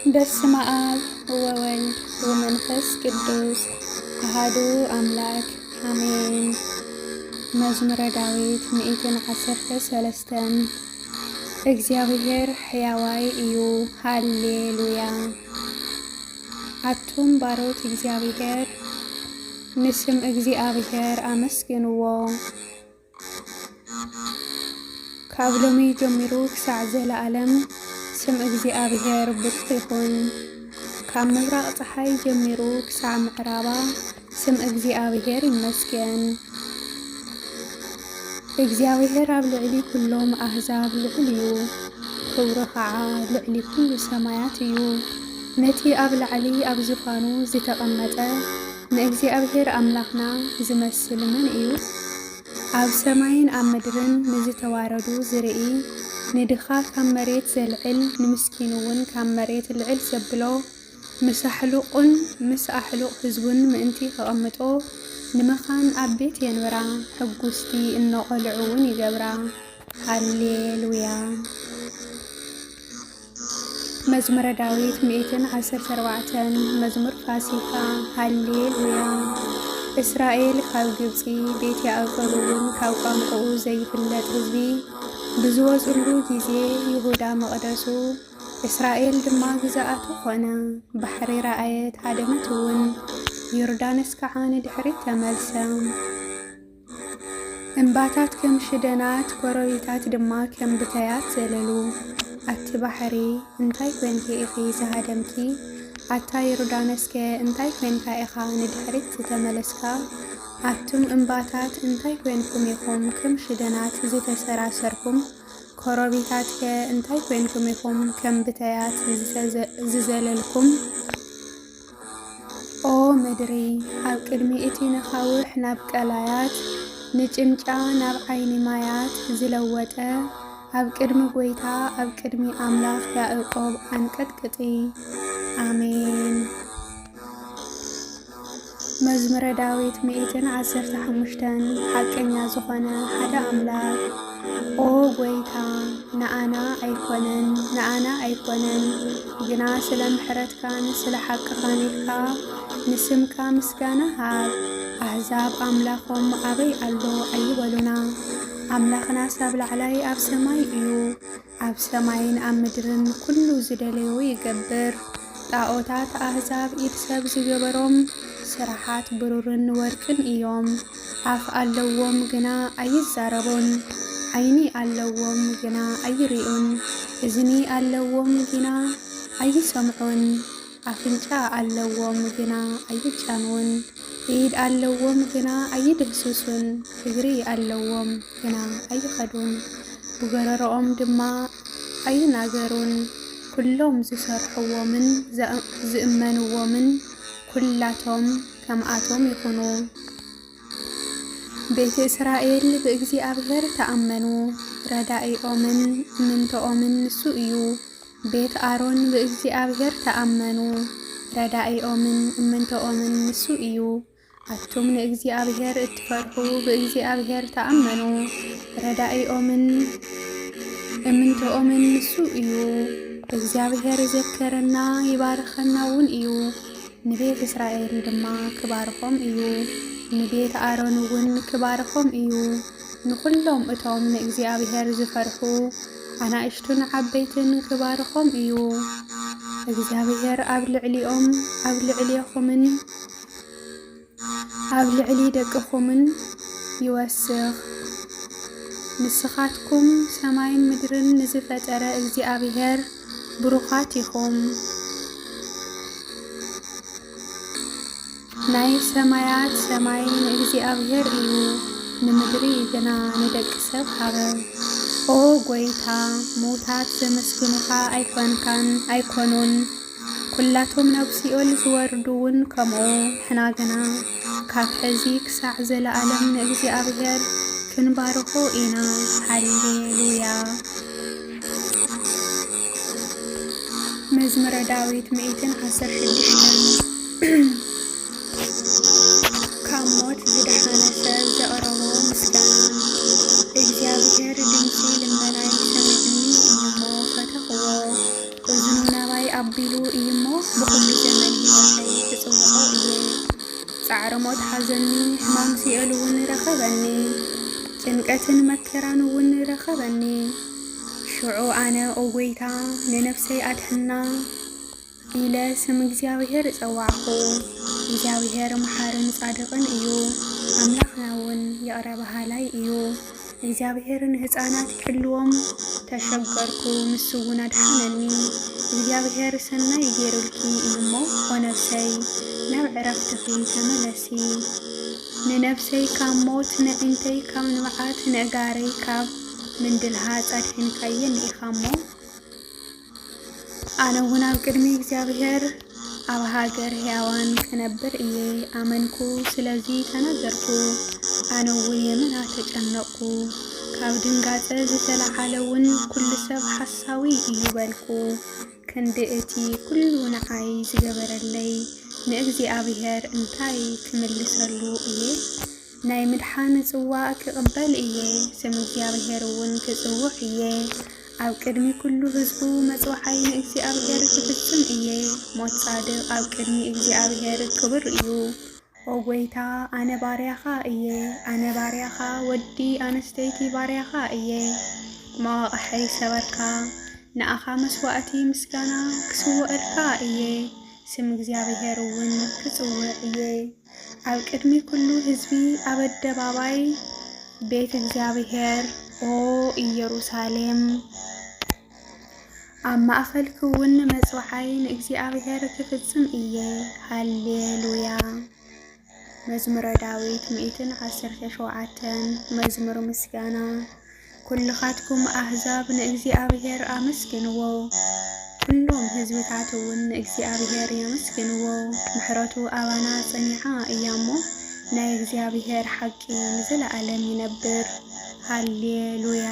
በስመ አብ ወወልድ ወመንፈስ ቅዱስ አሐዱ አምላክ አሜን። መዝሙረ ዳዊት 113 እግዚአብሔር ሕያዋይ እዩ ሃሌሉያ። አቱም ባሮት እግዚአብሔር ንስም እግዚአብሔር አመስግንዎ። ካብ ሎሚ ጀሚሩ ክሳዕ ዘለዓለም ስም እግዚአብሔር ብሩክ ይኹን። ካብ ምብራቕ ፀሓይ ጀሚሩ ክሳዕ ምዕራባ ስም እግዚአብሔር ይመስገን። እግዚአብሔር ኣብ ልዕሊ ኩሎም ኣህዛብ ልዑል እዩ፣ ክብሩ ከዓ ልዕሊ ኩሉ ሰማያት እዩ። ነቲ ኣብ ላዕሊ ኣብ ዝፋኑ ዝተቐመጠ ንእግዚአብሔር ኣምላኽና ዝመስል መን እዩ? ኣብ ሰማይን ኣብ ምድርን ንዝተዋረዱ ዝርኢ ንድኻ ካብ መሬት ዘልዕል ንምስኪን እውን ካብ መሬት ልዕል ዘብሎ ምስ ኣሕሉቕ ህዝቡን ምእንቲ ከቐምጦ ንመኻን ኣብ ቤት የንብራ ሕጉስቲ እነቖልዑ እውን ይገብራ። ሃሌሉያ። መዝሙረ ዳዊት 114 መዝሙር ፋሲካ ሃሌሉያ። እስራኤል ካብ ግብፂ ቤት ያዕቆብ እውን ካብ ቋንቋኡ ዘይፍለጥ ህዝቢ ብዝወፅሉ ጊዜ ይሁዳ መቕደሱ እስራኤል ድማ ግዛኣቱ ኮነ። ባሕሪ ረኣየት ሃደመት እውን ዮርዳኖስ ከዓ ንድሕሪት ተመልሰ። እምባታት ከም ሽደናት ኮረብታት ድማ ከም ብተያት ዘለሉ። ኣቲ ባሕሪ እንታይ ኮንኪ ኢኺ ዝሃደምኪ? ኣታ ዮርዳኖስ ከ እንታይ ኮንካ ኢኻ ንድሕሪት ዝተመለስካ? ኣቱም እምባታት እንታይ ኮንኩም ኢኹም ከም ሽደናት ዝተሰራሰርኩም? ኮረብታት ከ እንታይ ኮንኩም ኢኹም ከም ብተያት ዝዘለልኩም? ኦ ምድሪ ኣብ ቅድሚ እቲ ነኻውሕ ናብ ቀላያት ንጭንጫ ናብ ዓይኒ ማያት ዝለወጠ ኣብ ቅድሚ ጎይታ ኣብ ቅድሚ ኣምላኽ ያዕቆብ አንቀጥቅጢ። አሜን። መዝሙረ ዳዊት 115 ሓቀኛ ዝኾነ ሓደ ኣምላኽ ኦ ጎይታ ንኣና ኣይኮነን ግና ስለ ምሕረትካን ስለ ሓቅኻን ኢልካ ንስምካ ምስጋና ሃብ። ኣሕዛብ ኣምላኾም ኣበይ ኣሎ ኣይበሉና። ኣምላኽና ሳብ ላዕላይ ኣብ ሰማይ እዩ፣ ኣብ ሰማይን ኣብ ምድርን ኩሉ ዝደለዮ ይገብር። ጣዖታት ኣሕዛብ ኢድ ሰብ ዝገበሮም ስራሓት ብሩርን ወርቅን እዮም። ኣፍ ኣለዎም ግና ኣይዛረቡን፣ ዓይኒ ኣለዎም ግና ኣይሪኡን፣ እዝኒ ኣለዎም ግና ኣይሰምዑን፣ ኣፍንጫ ኣለዎም ግና ኣይጫኑን፣ ኢድ ኣለዎም ግና ኣይድህስሱን፣ እግሪ ኣለዎም ግና ኣይኸዱን፣ ብገረሮኦም ድማ ኣይናገሩን። ኩሎም ዝሰርሕዎምን ዝእመንዎምን ኩላቶም ከምኣቶም ይኹኑ። ቤተ እስራኤል ብእግዚአብሔር ተኣመኑ፣ ረዳኢኦምን እምንቶኦምን ንሱ እዩ። ቤት ኣሮን ብእግዚአብሔር ተኣመኑ፣ ረዳኢኦምን እምንቶኦምን ንሱ እዩ። ኣቱም ንእግዚአብሔር እትፈርሑ ብእግዚአብሔር ተኣመኑ፣ ረዳኢኦምን እምንቶኦምን ንሱ እዩ። እግዚአብሔር ዘከረና ይባርኸና እውን እዩ። ንቤት እስራኤል ድማ ክባርኾም እዩ፣ ንቤት ኣሮን እውን ክባርኾም እዩ። ንኩሎም እቶም ንእግዚአብሔር ዝፈርሑ ኣናእሽቱን ዓበይትን ክባርኾም እዩ። እግዚአብሔር ኣብ ልዕሊኦም ኣብ ልዕሊኹምን ኣብ ልዕሊ ደቅኹምን ይወስኽ። ንስኻትኩም ሰማይን ምድርን ንዝፈጠረ እግዚአብሔር ብሩኻት ኢኹም። ናይ ሰማያት ሰማይ ንእግዚአብሔር እዩ፣ ንምድሪ ግና ንደቂ ሰብ ሃበ። ኦ ጎይታ ሙታት ዘመስግኑኻ ኣይኮኑን፣ ኩላቶም ናብ ሲኦል ዝወርዱ እውን ከምኡ። ሕና ግና ካብ ሕዚ ክሳዕ ዘለዓለም ንእግዚአብሔር ክንባርኾ ኢና። ሃሌሉያ። መዝሙረ ዳዊት 116 ካብ ሞት ዝደሓነ ሰብ ዘቕረቦ ምስጋና። እግዚአብሔር ድምፂ ልመናይ ሰሚዕኒ እሞ ፈተኽዎ፣ እዝኑ ናባይ ተቀቢሉ እዩሞ ብኩሉ ዘመን ህይወተይ ክጽውዖ እየ ጻዕሪ ሞት ሓዘኒ ሕማም ሲኦል እውን ረኸበኒ ጭንቀትን መከራን እውን ረኸበኒ ሽዑ ኣነ ኦጐይታ ንነፍሰይ ኣድሕና ኢለ ስም እግዚኣብሔር ጸዋዕኹ እግዚኣብሔር መሓርን ጻድቕን እዩ ኣምላኽና እውን የቕረበ ሃላይ እዩ እግዚአብሔር ንህፃናት ይሕልዎም ተሸገርኩ ንሱ እውን አድሓነኒ እግዚአብሔር ሰናይ ገይሩልኪ እዩሞ ወነፍሰይ ናብ ዕረፍትኺ ተመለሲ ንነፍሰይ ካብ ሞት ንዕንተይ ካብ ንብዓት ንእጋረይ ካብ ምንድልሃ ጻድሕንካየን ኢኻሞ ኣነ እውን ኣብ ቅድሚ እግዚአብሔር ኣብ ሃገር ሕያዋን ክነብር እየ ኣመንኩ ስለዚ ተናገርኩ ኣነ እውን የመና ተጨነቅኩ ካብ ድንጋጸ ዝተለዓለ እውን ኩሉ ሰብ ሓሳዊ እዩ በልኩ ክንዲ እቲ ኩሉ ንዓይ ዝገበረለይ ንእግዚአብሔር እንታይ ክምልሰሉ እየ ናይ ምድሓን ጽዋዕ ክቕበል እየ ስም እግዚአብሔር እውን ክጽውዕ እየ ኣብ ቅድሚ ኩሉ ህዝቡ መጽዋዕይ ንእግዚአብሔር ክፍጽም እየ ሞት ጻድቕ ኣብ ቅድሚ እግዚአብሔር ክብር እዩ ኦጐይታ ኣነ ባርያኻ እየ ኣነ ባርያኻ ወዲ ኣነስተይቲ ባርያኻ እየ መዋቕሐይ ሰበርካ ንኣኻ መስዋዕቲ ምስጋና ክስውዕልካ እየ ስም እግዚአብሔር እውን ክጽውዕ እየ ኣብ ቅድሚ ኩሉ ህዝቢ ኣብ ኣደባባይ ቤት እግዚአብሔር ኦ ኢየሩሳሌም ኣብ ማእኸልክ እውን መጽዋዕይ ንእግዚአብሔር ክፍጽም እየ ሃሌሉያ መዝሙረ ዳዊት 117 መዝሙር ምስጋና ኩልኻትኩም ኣሕዛብ ንእግዚአብሔር ኣመስግንዎ ኩሎም ህዝብታት እውን ንእግዚአብሔር ያመስግንዎ ምሕረቱ ኣባና ጸኒዓ እያሞ ናይ እግዚአብሔር ሓቂ ንዘለዓለም ይነብር ሃሌሉያ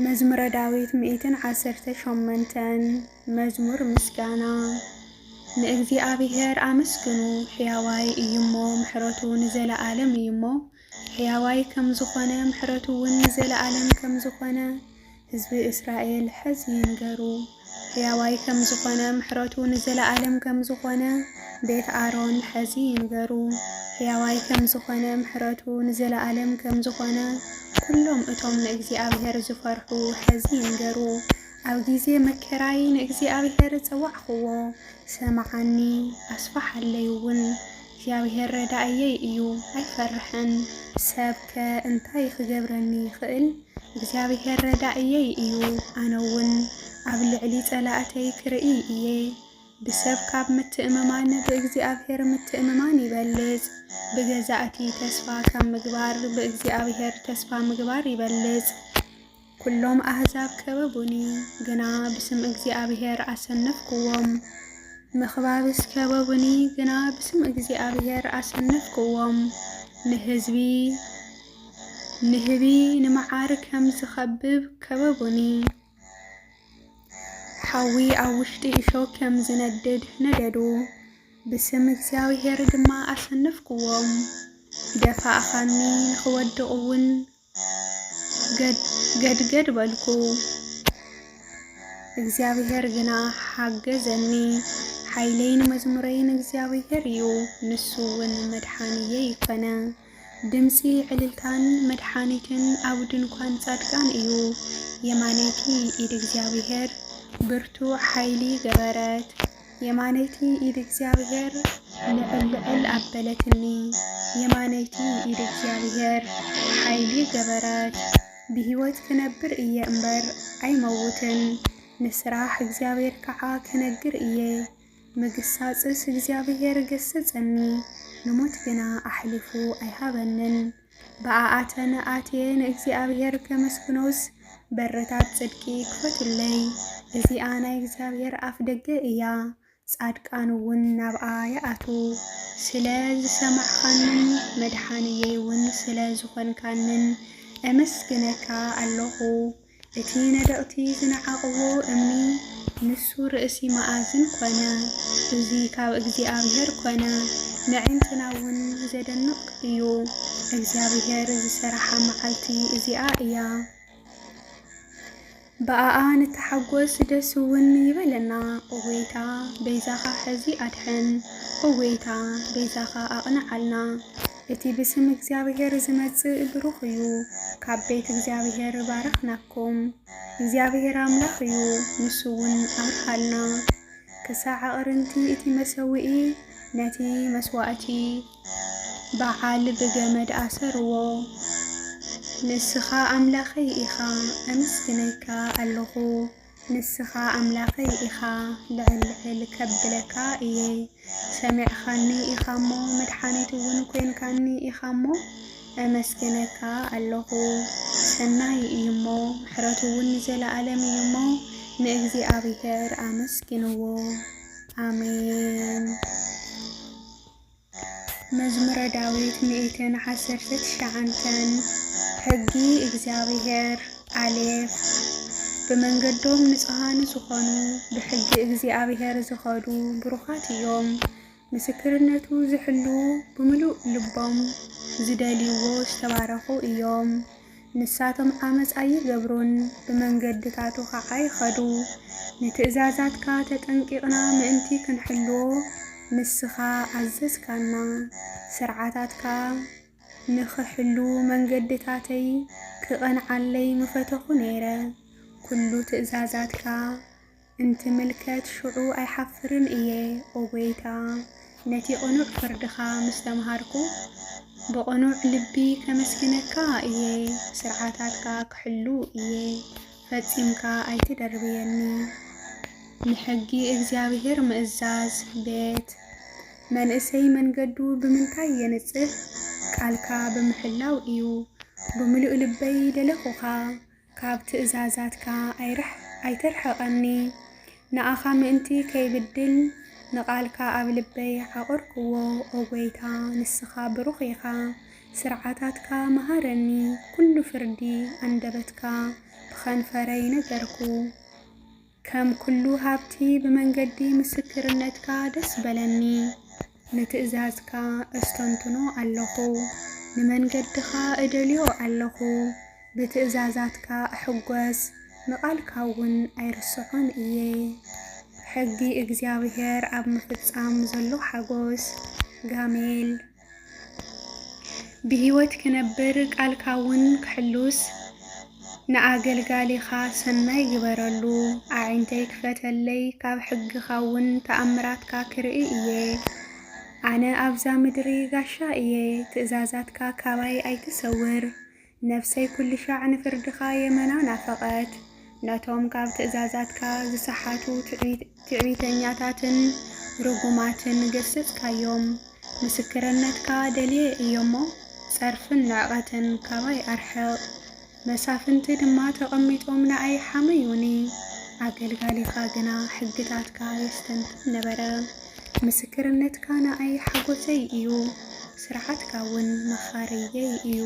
መዝሙረ ዳዊት 118 መዝሙር ምስጋና ንእግዚአብሔር ኣመስግኑ ሕያዋይ እዩሞ ምሕረቱ ንዘለዓለም እዩሞ ሕያዋይ ከም ዝኾነ ምሕረቱ እውን ንዘለዓለም ከም ዝኾነ ህዝቢ እስራኤል ሕዚ ይንገሩ ሕያዋይ ከም ዝኾነ ምሕረቱ ንዘለዓለም ከም ዝኾነ ቤት ኣሮን ሕዚ ይንገሩ ሕያዋይ ከም ዝኾነ ምሕረቱ ንዘለዓለም ከም ዝኾነ ኩሎም እቶም ንእግዚአብሔር ዝፈርሑ ሕዚ ይንገሩ ኣብ ጊዜ መከራይ ንእግዚአብሔር ጸዋዕኽዎ ሰማዓኒ ኣስፋሓለይ እውን እግዚአብሔር ረዳእየይ እዩ ኣይፈርሕን ሰብከ እንታይ ክገብረኒ ይኽእል እግዚአብሔር ረዳእየይ እዩ ኣነ እውን ኣብ ልዕሊ ጸላእተይ ክርኢ እየ ብሰብ ካብ ምትእምማን ብእግዚአብሔር ምትእምማን ይበልጽ ብገዛእቲ ተስፋ ካብ ምግባር ብእግዚአብሔር ተስፋ ምግባር ይበልጽ ኩሎም ኣሕዛብ ከበቡኒ ግና ብስም እግዚአብሔር ኣሰነፍክዎም ምኽባብስ ከበቡኒ ግና ብስም እግዚአብሔር ኣሰነፍክዎም ንህቢ ንመዓር ከም ዝኸብብ ከበቡኒ ሓዊ ኣብ ውሽጢ እሾክ ከም ዝነድድ ነደዱ ብስም እግዚአብሔር ድማ ኣሰነፍክዎም ደፋእኻኒ ንኽወድቕ እውን ገድገድ በልኩ እግዚአብሔር ግና ሓገዘኒ ሓይለይን መዝሙረይን እግዚአብሔር እዩ ንሱ እውን መድሓንየ ይኮነ ድምፂ ዕልልታን መድሓኒትን ኣብ ድንኳን ጻድቃን እዩ የማነይቲ ኢድ እግዚአብሔር ብርቱዕ ሓይሊ ገበረት የማነይቲ ኢድ እግዚአብሔር ልዕል ኣበለትኒ የማነይቲ ኢድ እግዚአብሔር ሓይሊ ገበረት ብህይወት ክነብር እየ እምበር ኣይመውትን ንስራሕ እግዚአብሔር ከዓ ክነግር እየ ምግሳጽስ እግዚአብሔር ገሰጸኒ ንሞት ግና ኣሕሊፉ ኣይሃበንን በኣኣተን ኣትየ ንእግዚአብሔር ከመስግኖስ በረታት ጽድቂ ክፈቱለይ እዚኣ ናይ እግዚአብሔር ኣፍ ደገ እያ ጻድቃን እውን ናብኣ ይኣቱ ስለ ዝሰማዕኻንን መድሓንየይ እውን ስለ ዝኾንካንን ኣመስግነካ ኣለኹ እቲ ነደቕቲ ዝነዓቕዎ እምኒ ንሱ ርእሲ መኣዝን ኮነ እዚ ካብ እግዚአብሔር ኮነ ንዕንትና እውን ዘደንቕ እዩ እግዚአብሔር ዝሰራሓ መዓልቲ እዚኣ እያ بآن التحقوس دسون يبلنا أويتا بيزاخا حزي أدحن أويتا بيزاخا أقنعلنا إتي بسم እግዚአብሔር ዝመጽእ ብሩኽ እዩ ካብ ቤት እግዚአብሔር ባረኽናኩም እግዚአብሔር አምላኽ እዩ ንሱ እውን አብርሃልና ክሳዕ ቅርንቲ እቲ መሰዊኢ ነቲ መስዋዕቲ በዓል ብገመድ አሰርዎ ንስኻ አምላኸይ ኢኻ አመስግነካ ኣለኹ ንስኻ አምላኸይ ኢኻ ልዕል ከብለካ እየ ሰሚዕኻኒ ኢኻሞ መድሓኒት እውን ኮይንካኒ ኢኻሞ አመስግነካ ኣለኹ ሰናይ እዩሞ ምሕረቱ እውን ዘለዓለም እዩሞ ንእግዚአብሔር አመስግንዎ አሜን። መዝሙረ ዳዊት 119 ሕጊ እግዚአብሔር አሌፍ በመንገዶም ንጹሃን ዝኾኑ ብሕጊ እግዚአብሔር ዝኸዱ ብሩኻት እዮም ምስክርነቱ ዝሕሉ ብምሉእ ልቦም ዝደልይዎ ዝተባረኹ እዮም ንሳቶም ዓመፅ ኣይገብሩን ብመንገድታቱ ከዓ ይኸዱ ንትእዛዛትካ ተጠንቂቕና ምእንቲ ክንሕልዎ ንስኻ አዘዝካና ስርዓታትካ ንኽሕሉ መንገድታተይ ክቐንዓለይ ምፈተኹ ነይረ ኩሉ ትእዛዛትካ እንትምልከት ሽዑ ኣይሓፍርን እየ ኦጎይታ ነቲ ቕኑዕ ፍርድኻ ምስ ተምሃርኩ ብቕኑዕ ልቢ ከመስግነካ እየ ስርዓታትካ ክሕሉ እየ ፈጺምካ ኣይትደርብየኒ ንሕጊ እግዚአብሔር ምእዛዝ ቤት መንእሰይ መንገዱ ብምንታይ የንጽህ ቃልካ ብምሕላው እዩ ብምሉእ ልበይ ደለኹኻ ካብ ትእዛዛትካ ኣይተርሐቐኒ ንኣኻ ምእንቲ ከይብድል ንቓልካ ኣብ ልበይ ዓቆርክዎ ኦጎይታ ንስኻ ብሩኽ ኢኻ ስርዓታትካ መሃረኒ ኩሉ ፍርዲ አንደበትካ ብኸንፈረይ ነገርኩ ከም ኩሉ ሃብቲ ብመንገዲ ምስክርነትካ ደስ በለኒ ንትእዛዝካ እስተንትኖ ኣለኹ ንመንገድኻ እደልዮ ኣለኹ ብትእዛዛትካ እሕጐስ ንቓልካ እውን ኣይርስዖን እየ ሕጊ እግዚአብሔር ኣብ ምፍጻም ዘሎ ሓጎስ ጋሜል ብሂወት ክነብር ቃልካ እውን ክሕሉስ ንኣገልጋሊኻ ሰናይ ግበረሉ ኣዒንተይ ክፈተለይ ካብ ሕግኻ እውን ተኣምራትካ ክርኢ እየ ኣነ ኣብዛ ምድሪ ጋሻ እየ ትእዛዛትካ ካባይ ኣይትሰውር ነፍሰይ ኩሉ ሻዕ ንፍርድኻ የመና ናፈቐት ነቶም ካብ ትእዛዛትካ ዝሰሓቱ ትዕቢተኛታትን ርጉማትን ገሰጽካዮም ምስክርነትካ ደልየ እዮሞ ጸርፍን ንዕቐትን ካባይ ኣርሕቕ መሳፍንቲ ድማ ተቐሚጦም ንኣይ ሓመዩኒ ኣገልጋሊኻ ግና ሕግታትካ የስተንትን ነበረ ምስክርነትካ ንኣይ ሓጐሰይ እዩ ስርዓትካ እውን መኻርየይ እዩ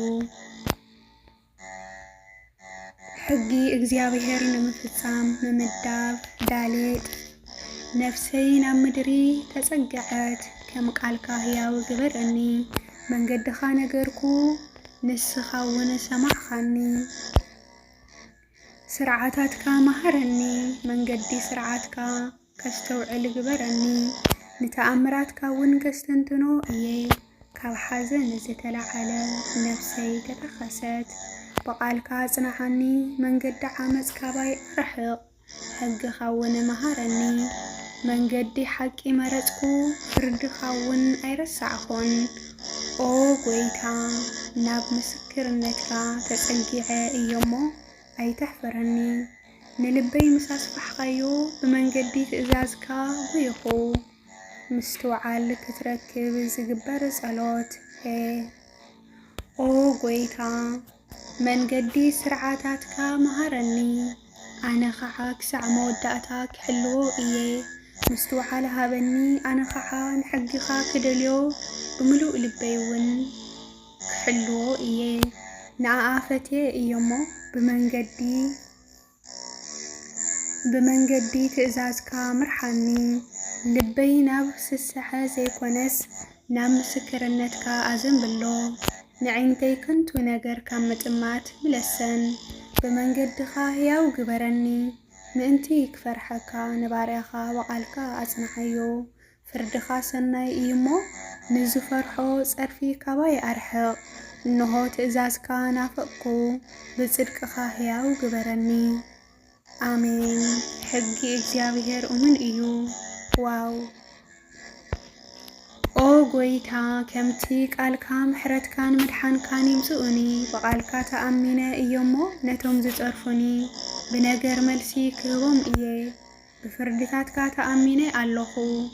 ሕጊ እግዚአብሔር ንምፍጻም ምምዳብ ዳሌጥ ነፍሰይ ናብ ምድሪ ተጸግዐት ከም ቃልካ ሕያው ግበረኒ መንገድኻ ነገርኩ ንስኻ እውን ሰማዕኻኒ ስርዓታትካ መሃረኒ መንገዲ ስርዓትካ ከስተውዕል ግበረኒ ንተኣምራትካ እውን ከስተንትኖ እየ ካብ ሓዘን ዝተለዓለ ነፍሰይ ተጠኸሰት በቃልካ ጽናሐኒ መንገዲ ዓመፅ ካባይ ኣርሕቕ ሕግኻ እውን መሃረኒ መንገዲ ሓቂ መረጽኩ ፍርድኻ እውን ኣይረሳዕኾን ኦ ጎይታ ናብ ምስክርነትካ ተጸጊዐ እዮሞ ኣይተሕፍረኒ ንልበይ ምሳስፋሕኻዮ ብመንገዲ ትእዛዝካ ጉይኹ ምስትውዓል ክትረክብ ዝግበር ጸሎት ኦ ጎይታ መንገዲ ስርዓታትካ መሃረኒ ኣነ ኸዓ ክሳዕ መወዳእታ ክሕልዎ እየ ምስትውዓል ሃበኒ ኣነ ኸዓ ንሕጊኻ ክደልዮ ብምሉእ ልበይ እውን ክሕልዎ እየ ንኣፈትየ እዮሞ ብመንገዲ ትእዛዝካ ምርሓኒ ልበይ ናብ ስስሐ ዘይኮነስ ናብ ምስክርነትካ ኣዘንብሎ ንዕንተይ ከንቱ ነገር ካብ ምጥማት ምለሰን بمنجدخا هياو جبرني مأنتي كفرحكا نباريخا وقالكا أصنحيو فردخا سناي إيمو نزو فرحو صرفي كواي أرحق إنهو تأزازكا نافقكو بصدقخا هياو جبرني آمين. حقي እግዚአብሔር أمن إيو واو أو قويتا كمتي قالكا محرتكان مدحانكان يمسؤني بقالكا تأمينة إيومو نتوم زتعرفوني بنجر ملسي كهوم إيه بفردتاتكا تأمينة اللخو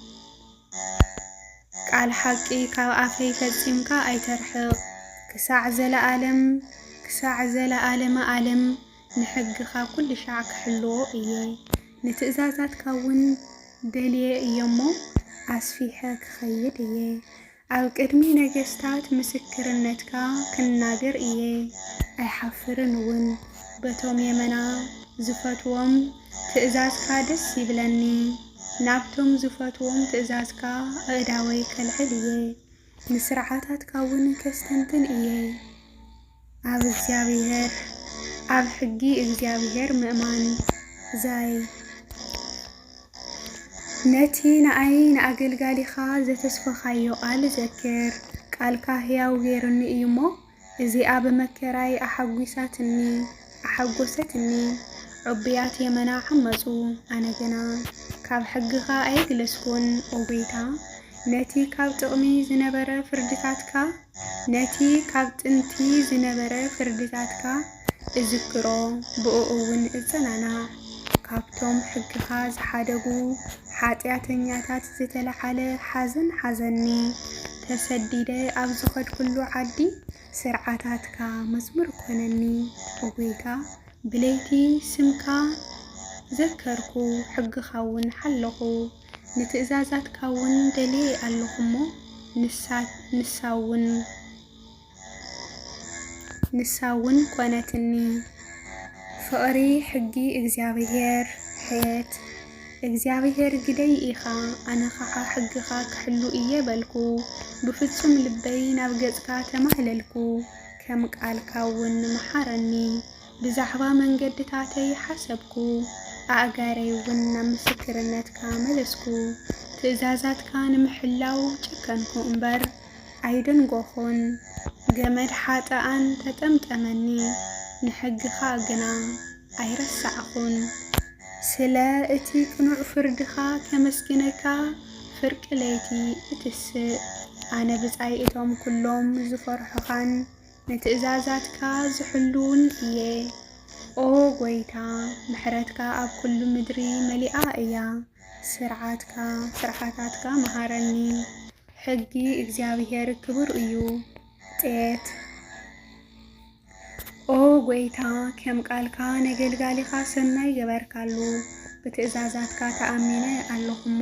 قال حقي كاو أفي فزيمكا أي ترحق كساع زل عالم نحقخا كل شعك حلو إيه نتأزازات كون دلية إيومو أسفيحك خيد إيه أو قدمي نجستات مسكرنتكا كناجر إيه أي حفرن ون بتوم يمنا زفتوم تأزازكا دس يبلني نابتوم زفتوم تأزازكا أداوي كالعليه مسرعاتات كون كستنتن إيه أب እግዚአብሔር أب حقي እግዚአብሔር مأمان زاي نتي نأي نأجلجاليخا زتسفخايو قال ذكر قال كاهيا وغيرني إيمو إزي أب مكراي أحجوستني عبيات يمنا حمزو أنا جنا كاب حقها أي جلسكون أوبيتا نتي كاب تقمي زنبرة فردتاتكا نتي كاب تنتي زنبرة فردتاتكا إذكرو بؤون الزنانا كابتوم حقها زحادقو حاتياتنياتات زتلحالة حزني تسديدة أبزخد كله عدي سرعاتاتكا مزمر كونني أوبيتا بليتي سمكا ذكركو حقخاون حلقو نتأزازات كاون دلي اللخمو نساون كونتني فقري حقي እግዚአብሔር حيات እግዚአብሔር ግደይ ኢኻ ኣነ ኸዓ ሕግኻ ክሕሉ እየ በልኩ ብፍጹም ልበይ ናብ ገጽካ ተማህለልኩ ከም ቃልካ እውን መሓረኒ ብዛዕባ መንገድታተይ ሓሰብኩ ኣእጋረይ እውን ናብ ምስክርነትካ መለስኩ ትእዛዛትካ ንምሕላው ጨከንኩ እምበር ኣይደንጎኹን ገመድ ሓጥኣን ተጠምጠመኒ ንሕግኻ ግና ኣይረሳዕኹን ስለ እቲ ቅኑዕ ፍርድኻ ከመስግነካ ፍርቂ ለይቲ እትስእ ኣነ ብጻይ እቶም ኩሎም ዝፈርሑኻን ንትእዛዛትካ ዝሕሉውን እየ ኦ ጎይታ ምሕረትካ ኣብ ኩሉ ምድሪ መሊኣ እያ ስርዓታትካ መሃረኒ ሕጊ እግዚአብሔር ክቡር እዩ ጤት ኦ ጎይታ ከም ቃልካ ነገልጋሊኻ ሰናይ ገበርካሉ ብትእዛዛትካ ተኣሚነ ኣለኹሞ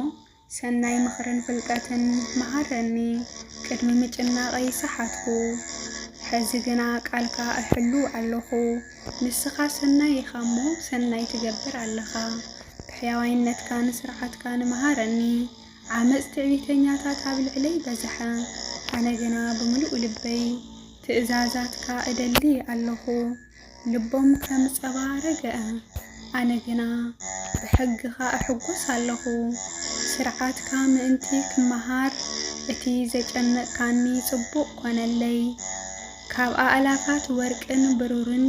ሰናይ ምኽርን ፍልጠትን መሃረኒ ቅድሚ ምጭናቐይ ሰሓትኩ ሕዚ ግና ቃልካ እሕሉ ኣለኹ ንስኻ ሰናይ ኢኻ እሞ ሰናይ ትገብር ኣለኻ ብሕያዋይነትካ ንስርዓትካ ንመሃረኒ ዓመፅ ትዕቢተኛታት ኣብ ልዕለይ በዝሐ ኣነ ግና ብምሉእ ልበይ ትእዛዛትካ እደሊ ኣለኹ ልቦም ከም ጸባ ረገአ ኣነ ግና ብሕግኻ እሕጎስ ኣለኹ ስርዓትካ ምእንቲ ክመሃር እቲ ዘጨነቕካኒ ጽቡቕ ኮነለይ ካብ ኣእላፋት ወርቅን ብሩርን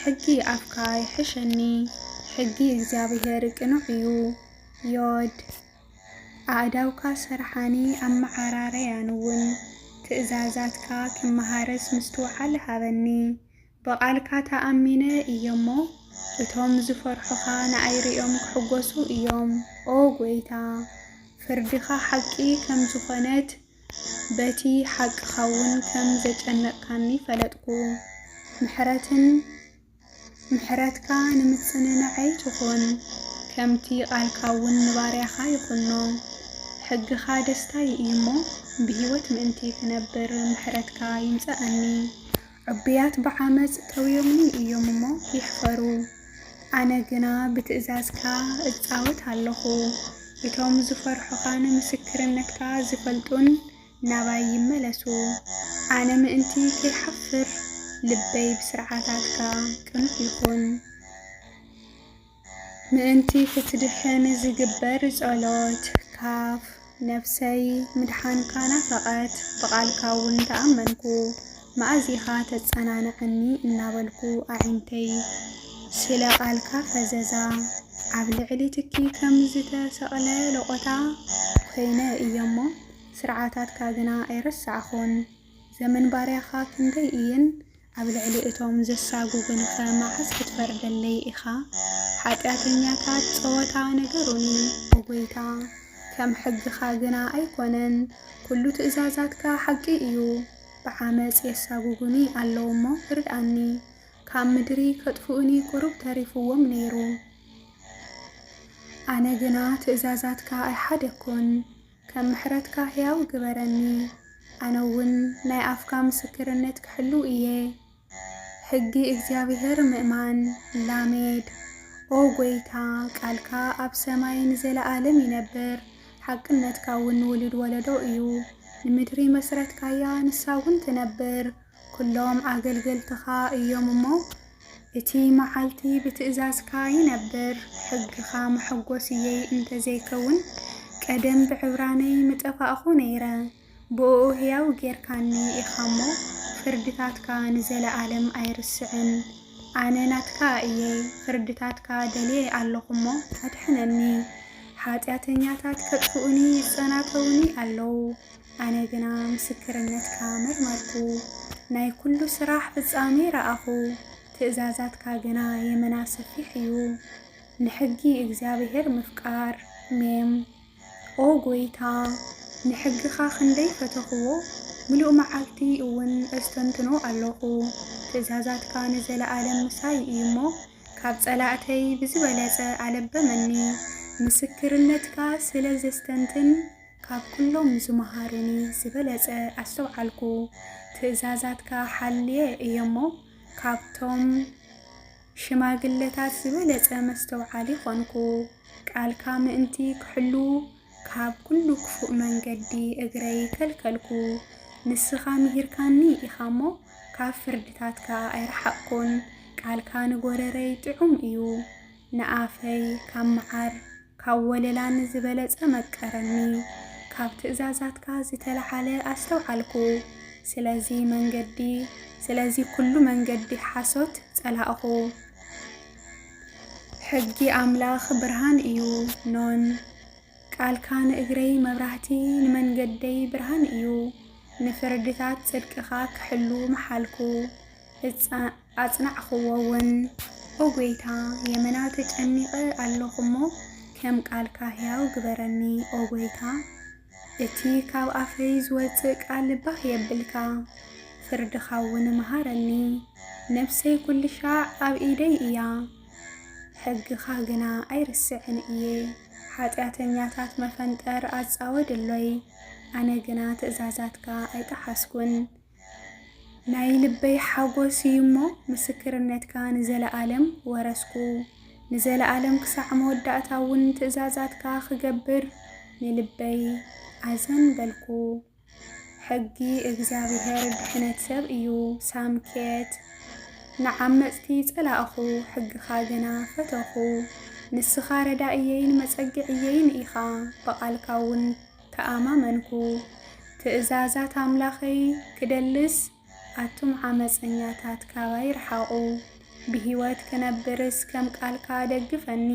ሕጊ ኣፍካ ይሕሸኒ ሕጊ እግዚአብሔር ቅኑዕ እዩ ዮድ ኣእዳውካ ሰርሓኒ ኣመዓራረያን እውን ትእዛዛትካ ክመሃረስ ምስትውዓል ሃበኒ በቓልካ ተኣሚነ እየሞ እቶም ዝፈርሑኻ ንኣይሪኦም ክሕጎሱ እዮም ኦ ጎይታ ፍርድኻ ሓቂ ከም ዝኾነት በቲ ሓቅኻ እውን ከም ዘጨነቕካኒ ፈለጥኩ ምሕረትካ ንምጽንናዐይ ትኹን ከምቲ ቃልካ እውን ንባርያኻ ይኹኖ ሕግኻ ደስታይ እዩሞ ብህይወት ምእንቲ ክነብር ምሕረትካ ይምጽአኒ ዕብያት ብዓመፅ ተውዮምኒ እዮም እሞ ይሕፈሩ ኣነ ግና ብትእዛዝካ እጻወት ኣለኹ እቶም ዝፈርሑኻን ምስክርነትካ ዝፈልጡን ናባይ ይመለሱ ኣነ ምእንቲ ከይሓፍር ልበይ ብስርዓታትካ ቅኑዕ ይኹን ምእንቲ ክትድሕን ዝግበር ጸሎት ካፍ ነፍሰይ ምድሓንካ ናፈቐት ብቓልካ እውን ተኣመንኩ መዓዚኻ ተጸናንዕኒ እናበልኩ ኣዒንተይ ስለ ቓልካ ፈዘዛ ኣብ ልዕሊ ትኪ ከም ዝተሰቕለ ለቖታ ኮይነ እየሞ ስርዓታትካ ግና ኣይረሳዕኹን ዘመን ባርያኻ ክንደይ እየን ኣብ ልዕሊ እቶም ዘሳጉጉንከ መዓዝ ክትፈርደለይ ኢኻ ሓጢአተኛታት ጸወታ ነገሩኒ እጐይታ ከም ሕግኻ ግና ኣይኮነን ኩሉ ትእዛዛትካ ሓቂ እዩ ብዓመፅ የሳጉጉኒ ኣለዎ እሞ ርድኣኒ ካብ ምድሪ ከጥፍኡኒ ቁሩብ ተሪፍዎም ነይሩ ኣነ ግና ትእዛዛትካ ኣይሓደኩን ከም ምሕረትካ ሕያው ግበረኒ ኣነ እውን ናይ ኣፍካ ምስክርነት ክሕሉ እየ ሕጊ እግዚኣብሔር ምእማን ላሜድ ኦ ጐይታ ቃልካ ኣብ ሰማይ ንዘለዓለም ይነብር ሓቅነትካ እውን ውሉድ ወለዶ እዩ ንምድሪ መስረትካያ ንሳ እውን ትነብር ኩሎም ኣገልገልትኻ እዮም እሞ እቲ መዓልቲ ብትእዛዝካ ይነብር ሕግኻ መሐጐስ እየይ እንተዘይከውን ቀደም ብዕብራነይ ምጠፋእኹ ነይረ ብኡ ሕያው ጌርካኒ ኢኻ እሞ ፍርድታትካ ንዘለዓለም ኣይርስዕን ኣነ ናትካ እየ ፍርድታትካ ደልየ ኣለኹ እሞ ኣድሕነኒ ሓጢአተኛታት ከጥፍኡኒ ይጸናተውኒ ኣለዉ ኣነ ግና ምስክርነትካ መርመርኩ ናይ ኩሉ ስራሕ ፍጻሜ ረኣኹ ትእዛዛትካ ግና የመና ሰፊሕ እዩ ንሕጊ እግዚኣብሔር ምፍቃር ሜም ኦ ጐይታ ንሕግኻ ክንደይ ፈተኽዎ ምሉእ መዓልቲ እውን እስተንትኖ ኣለኹ ትእዛዛትካ ንዘለዓለም ምሳይ እዩ እሞ ካብ ጸላእተይ ብዝበለጸ ኣለበመኒ ምስክርነትካ ስለ ዘስተንትን ካብ ኩሎም ዝመሃሩኒ ዝበለጸ ኣስተውዓልኩ ትእዛዛትካ ሓልየ እየሞ ካብቶም ሽማግለታት ዝበለጸ መስተውዓሊ ኾንኩ ቃልካ ምእንቲ ክሕሉ ካብ ኩሉ ክፉእ መንገዲ እግረይ ከልከልኩ ንስኻ ምሂርካኒ ኢኻ እሞ ካብ ፍርድታትካ ኣይረሓቅኩን ቃልካ ንጐረረይ ጥዑም እዩ ንኣፈይ ካብ መዓር ካብ ወለላን ዝበለጸ መቀረኒ ካብ ትእዛዛትካ ዝተለዓለ ኣስተውዓልኩ ስለዚ ኩሉ መንገዲ ሓሶት ጸላእኹ ሕጊ ኣምላኽ ብርሃን እዩ ኖን ቃልካ ንእግረይ መብራህቲ ንመንገደይ ብርሃን እዩ ንፍርድታት ጽድቅኻ ክሕሉ መሓልኩ ኣጽናዕኽዎውን ኦ ጐይታ የመና ተጨኒቐ ኣለኹ እሞ ከም ቃልካ ሕያው ግበረኒ ኦ ጐይታ እቲ ካብ ኣፈይ ዝወፅእ ቃል ባህ የብልካ ፍርድኻ እውን መሃረኒ ነፍሰይ ኩልሻዕ ኣብ ኢደይ እያ ሕግኻ ግና ኣይርስዕን እየ ሓጢአተኛታት መፈንጠር ኣጻወድሎይ ኣነ ግና ትእዛዛትካ ኣይጠሓስኩን ናይ ልበይ ሓጐስ እዩ እሞ ምስክርነትካ ንዘለዓለም ወረስኩ ንዘለዓለም ክሳዕ መወዳእታ እውን ትእዛዛትካ ክገብር ንልበይ ኣዘን በልኩ ሕጊ እግዚኣብሔር ድሕነት ሰብ እዩ ሳምኬት ንዓመፅቲ ጸላእኹ ሕግኻ ግና ፈተኹ ንስኻ ረዳእየይን መጸጊዕየይን ኢኻ በቓልካ እውን ተኣማመንኩ ትእዛዛት ኣምላኸይ ክደልስ ኣቱም ዓመፀኛታት ካባይ ረሓቑ ብሂወት ክነብርስ ከም ቃልካ ደግፈኒ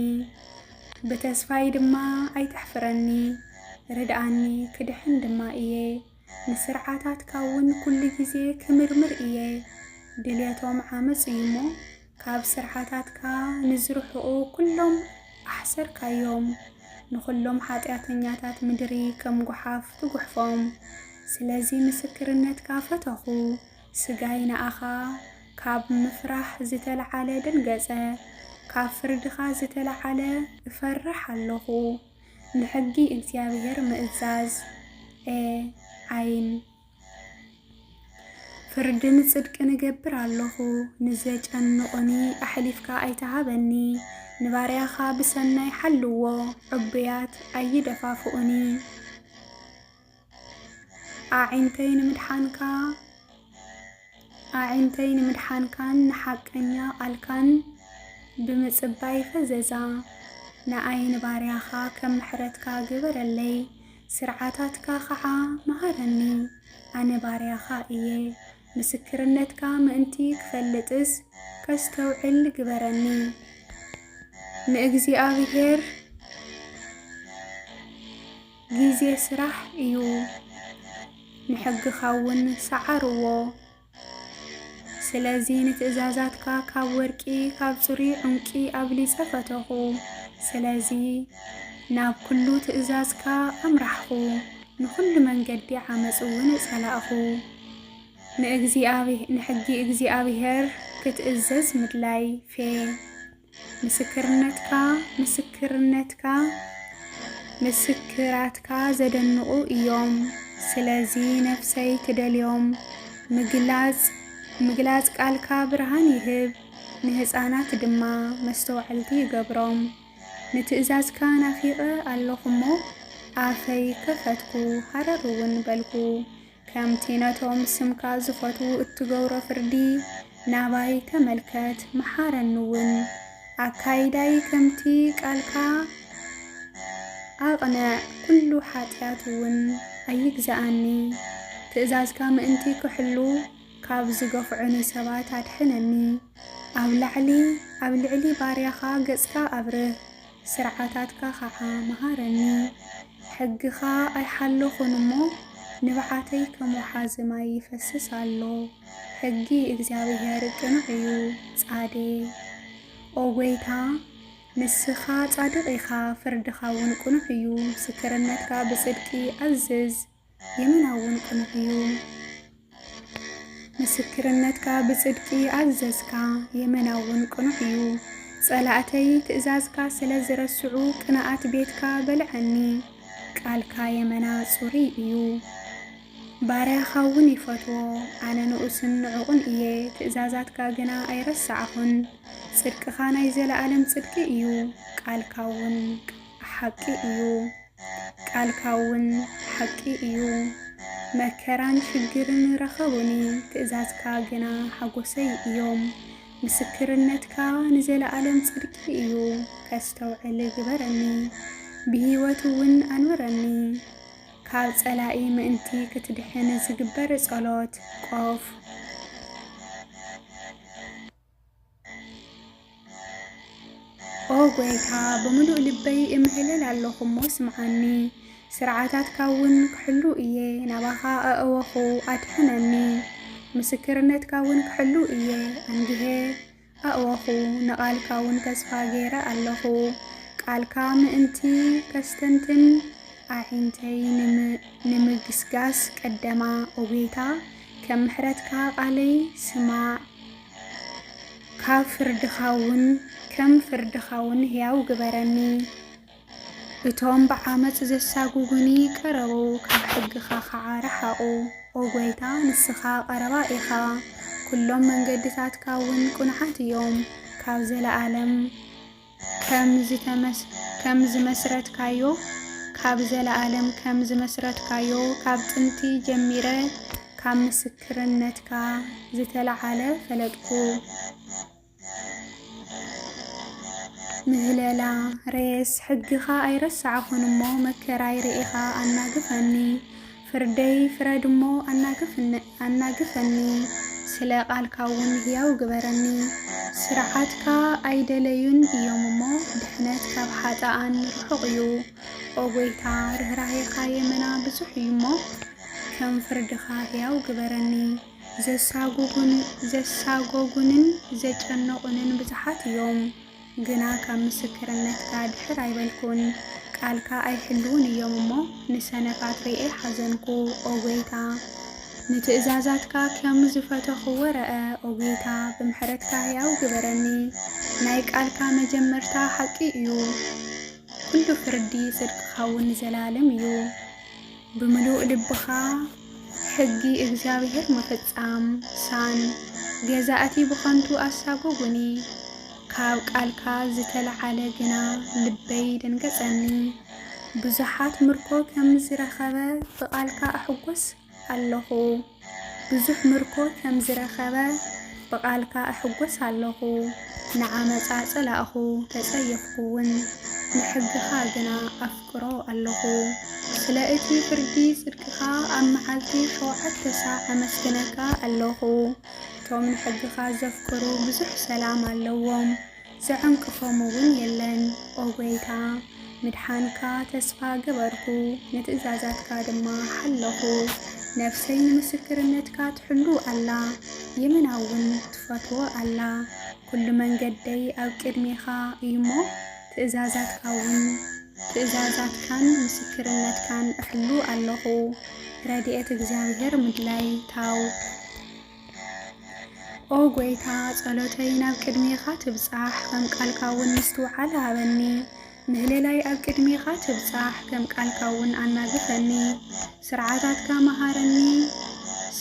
ብተስፋይ ድማ ኣይተሕፍረኒ ርድኣኒ ክድሕን ድማ እየ ንስርዓታትካ እውን ኩሉ ግዜ ክምርምር እየ ድልየቶም ዓመፅ እዩ እሞ ካብ ስርዓታትካ ንዝርሕቑ ኩሎም ኣሕሰርካዮም ንኹሎም ሓጢአተኛታት ምድሪ ከም ጓሓፍ ትጉሕፎም ስለዚ ምስክርነትካ ፈተኹ ስጋይ ንኣኻ ካብ ምፍራሕ ዝተለዓለ ደንገጸ ካብ ፍርድኻ ዝተለዓለ እፈርሕ ኣለኹ ንሕጊ እግዚኣብሔር ምእዛዝ ዓይን ፍርድን ጽድቅ ንገብር ኣለኹ ንዘጨንቑኒ ኣሕሊፍካ ኣይተሃበኒ ንባርያኻ ብሰናይ ሓልዎ ዕቡያት ኣይደፋፍኡኒ ኣዒንተይ ንምድሓንካ أعينتين مدحان كان نحقنيا قالكان بمصباي فززا نعين بارياخا كم محرتكا قبر اللي سرعاتاتكا خعا مهارني أنا بارياخا إيه مسكرنتكا مأنتي كفلتس كستوعل قبرني نأجزي أبيهر جيزي سرح إيو نحق خاون سعرو سلازي نتأزازاتكا كاب ورقي كاب صري عنقي أبلي صفتخو سلازي ناب كلو تأزازكا أمرحخو نخل من قدي عمسون سلاخو نحقي إجزي أبيهر كتأزز مدلاي في مسكراتكا زدنقو إيوم سلازي نفسي تدليوم مجلاز قالكا برهان يهب نهزانات دما مستوعلتي قبروم نتأزازكا نافيقة اللخمو عافي كفتكو هررون بلكو كم تيناتهم سمكا زفتو اتقور فردي ناباي تملكت محارنون عكايداي كمتي قالكا أغنى كل حاتياتون أيجزأني تأزازكا مأنتي كحلو كابز قفعني سبات عدحنني أو لعلي باريخا قسكا أبره سرعاتاتكا خاحا مهارني حقخا أي حلو خنمو نبعاتي كمحازما يفسس اللو حقي إجزابيهر كنعيو صادي أوغيتا نسخا صادقيخا فردخا ونقنحيو سكرنتكا بصدقي أزز يمناون قنحيو مسكرنتكا بصدقي أززكا يمناون قنحيو صلاتي تأزازكا سلزرسعو قناعات بيتكا بلعني قالكا يمنا صريئيو باريخا ونفتو أنا نؤسن عقن إيه تأزازاتكا قنا أيرسعهن صدق خانا يزال عالم صدق إيو قال كاون حقي إيو قال كاون حقي إيو مكران شجرن رخوني تأزازكا جنا حقوسي إيوم مسكرنتكا نزال عالم صدق إيو كاستوعل جبرني بهيوتون أنورني كاب صلائي مأنتي كتدحين زجبر صلوت قاف أوغيتا بملؤ لبي إمهلل اللهم واسمعني سرعاتات كاون كحلو إيه نباخا أوخو أدحنني مسكرنت كاون كحلو إيه عنديه أوخو نقال كاون تسفاجيرا اللهو قال كام انتي كستنتن أعينتي نمجسجاس قدما أوغيتا كم حرتكا قالي سماع كافر دخاون كم فردخاون هياو قبرني اتوم بعامت زساقوغني كربو كاب حقخا خعارحاقو أوغيتا نسخا قربائخا كلهم من قدسات كاون كنحات يوم كاوزل عالم كمز مسرت كايو كابزل عالم كمز مسرت كايو كاب تنتي جميرة كام مسكرنتكا زتل على فلقو مهللا ريس حقخا أيرسعهن مو مكراي رئيخا أناقفني فردي فردمو أناقفني سلا قال كاون هياو قبرني سرعاتكا أيدليون يوممو دحنتكا بحاتان رحقيو أوغيتا رهراهيخا يمنا بزحيمو كم فردخا هياو قبرني زساقوغنن زجنقنن بزحات يوم جنا كم مسكرنتكا دحر أيبالكون قالكا أي حلون يوممو نسنفات رئي حزنكو أوغيتا نتأزازاتكا كم زفتخو ورقا أوغيتا بمحرتكا هياو قبرني نايك قالكا مجمرتا حقي إيو كل فردي صدق خاون زلالم إيو بملوء لبخا حقي إغزابيهر مفتام سان جزاءتي بخانتو أساقوغني كاب قالكا زتلعالي جنا لبي دنقصني بزحات مركو كم زرخبه بقالكا أحقوس اللهو ብዙሕ ምርኮ ከም ዝረኸበ ብቓልካ እሕጐስ ኣለኹ። ንዓመፃ ጸላእኹ ተጸየፍኩውን ንሕግኻ ግና ኣፍቅሮ ኣለኹ። ስለ እቲ ፍርዲ ጽድቅኻ ኣብ መዓልቲ 7 ሰዓት ኣመስግነካ ኣለኹ። እቶም ንሕግኻ ዘፍቅሩ ብዙሕ ሰላም ኣለዎም፣ ዘዕንቅፎም እውን የለን። ኦ ጐይታ ምድሓንካ ተስፋ ገበርኩ፣ ንትእዛዛትካ ድማ ሓለኹ። ነፍሰይ ንምስክርነትካ ትሕሉ ኣላ፣ የመና እውን ትፈትዎ ኣላ። ኩሉ መንገደይ ኣብ ቅድሜኻ እዩ እሞ ትእዛዛትካን ምስክርነትካን እሕሉ ኣለኹ። ረድኤት እግዚአብሔር ምድላይ ታው። ኦ ጐይታ ጸሎተይ ናብ ቅድሜኻ ትብጻሕ፣ ከም ቃልካ እውን ምስትውዓል ሃበኒ። ምህለላይ ኣብ ቅድሜኻ ትብጻሕ፣ ከም ቃልካ እውን ኣናግፈኒ። ስርዓታትካ መሃረኒ፣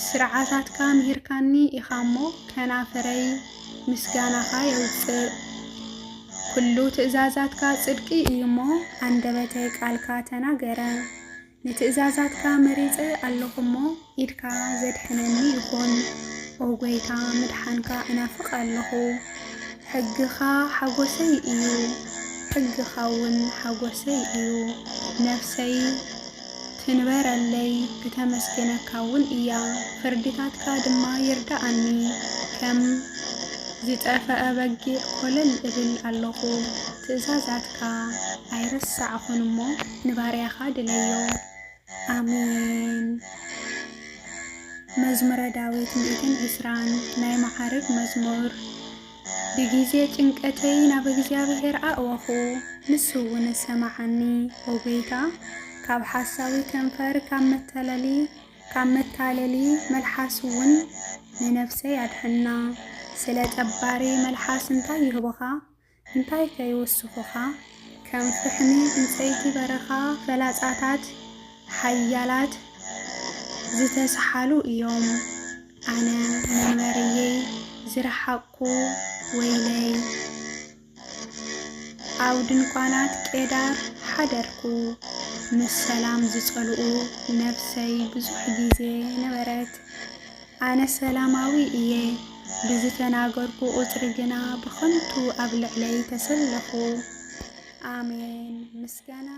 ስርዓታትካ ምሂርካኒ ኢኻ እሞ ከናፈረይ ምስጋናኻ የውፅእ። ኩሉ ትእዛዛትካ ጽድቂ እዩ እሞ አንደበተይ ቃልካ ተናገረ። ንትእዛዛትካ መሪፀ ኣለኹ እሞ ኢድካ ዘድሕነኒ ይኹን። ኦ ጐይታ ምድሓንካ እናፍቕ ኣለኹ። ሕግኻ ሓጐሰይ እዩ፣ ሕግኻ እውን ሓጐሰይ እዩ። ነፍሰይ ትንበረለይ ክተመስግነካ እውን እያ። ፍርድታትካ ድማ ይርዳኣኒ። ከም ዝጠፍአ በጊዕ ኮለል እብል ኣለኹ። ትእዛዛትካ ኣይረሳዕኹን እሞ ንባርያኻ ድለዮ። አሜን። መዝሙረ ዳዊት 120 ናይ መዓርግ መዝሙር። ብጊዜ ጭንቀተይ ናብ እግዚአብሔር ኣእወኹ፣ ንሱ እውን ሰማዓኒ። ኦ ጐይታ ካብ ሓሳዊ ከንፈር ካብ መታለሊ መልሓስ እውን ንነፍሰይ ኣድሕና። ስለ ጠባሪ መልሓስ እንታይ ይህቡኻ? እንታይ ከይወስኹኻ? ከም ፍሕኒ ዕንፀይቲ በረኻ ፈላጻታት ሓያላት ዝተሰሓሉ እዮም። ኣነ መንበርየይ ዝረሓቅኩ ወይለይ፣ ኣብ ድንኳናት ቄዳር ሓደርኩ። ምስ ሰላም ዝጸልኡ ነፍሰይ ብዙሕ ጊዜ ነበረት። ኣነ ሰላማዊ እየ ብዝተናገርኩ ቁጽሪ ግና ብኸንቱ ኣብ ልዕለይ ተሰለፉ። አሜን። ምስጋና